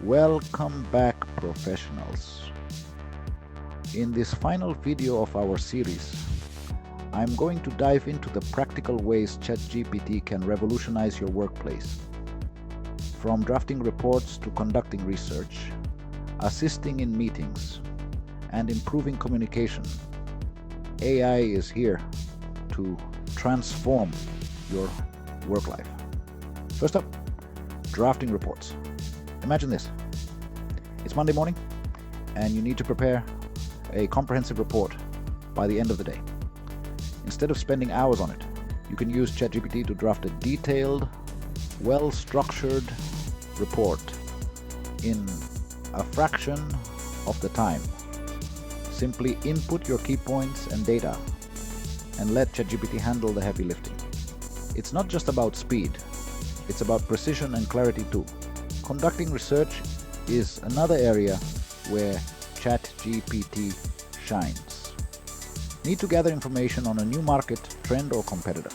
Welcome back, professionals. In this final video of our series, I'm going to dive into the practical ways ChatGPT can revolutionize your workplace. From drafting reports to conducting research, assisting in meetings, and improving communication, AI is here to transform your work life. First up, drafting reports. Imagine this. It's Monday morning, and you need to prepare a comprehensive report by the end of the day. Instead of spending hours on it, you can use ChatGPT to draft a detailed, well-structured report in a fraction of the time. Simply input your key points and data and let ChatGPT handle the heavy lifting. It's not just about speed, it's about precision and clarity too. Conducting research is another area where ChatGPT shines. Need to gather information on a new market, trend, or competitor.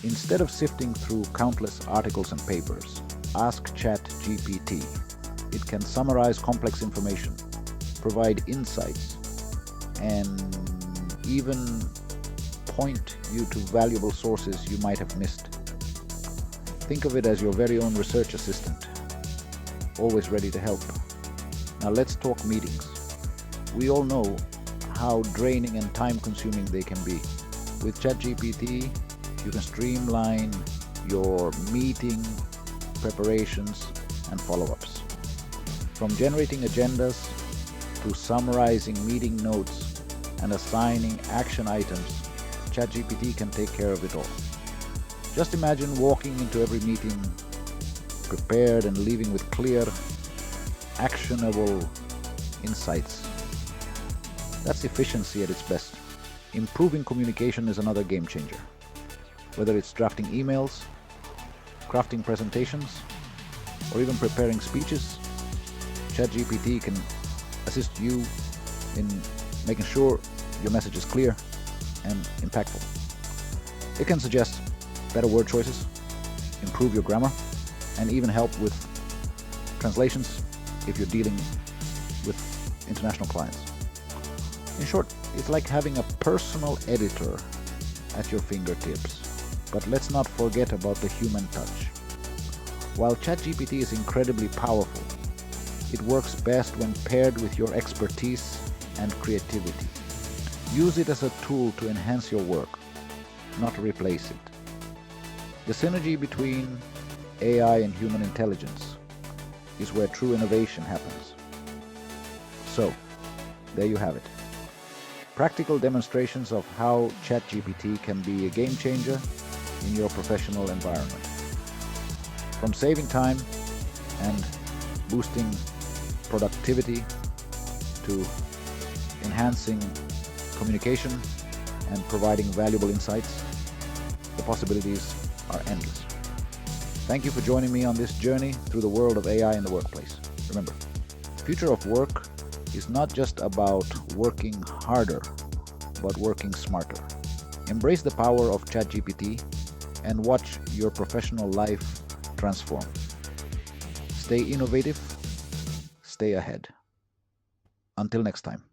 Instead of sifting through countless articles and papers, ask ChatGPT. It can summarize complex information, provide insights, and even point you to valuable sources you might have missed. Think of it as your very own research assistant, always ready to help. Now let's talk meetings. We all know how draining and time-consuming they can be. With ChatGPT, you can streamline your meeting preparations and follow-ups. From generating agendas to summarizing meeting notes and assigning action items, ChatGPT can take care of it all. Just imagine walking into every meeting prepared and leaving with clear, actionable insights. That's efficiency at its best. Improving communication is another game changer. Whether it's drafting emails, crafting presentations, or even preparing speeches, ChatGPT can assist you in making sure your message is clear and impactful. It can suggest better word choices, improve your grammar, and even help with translations if you're dealing with international clients. In short, it's like having a personal editor at your fingertips. But let's not forget about the human touch. While ChatGPT is incredibly powerful, it works best when paired with your expertise and creativity. Use it as a tool to enhance your work, not replace it. The synergy between AI and human intelligence is where true innovation happens. So, there you have it. Practical demonstrations of how ChatGPT can be a game changer in your professional environment. From saving time and boosting productivity to enhancing communication and providing valuable insights, the possibilities are endless. Thank you for joining me on this journey through the world of AI in the workplace. Remember, the future of work is not just about working harder, but working smarter. Embrace the power of ChatGPT and watch your professional life transform. Stay innovative, stay ahead. Until next time.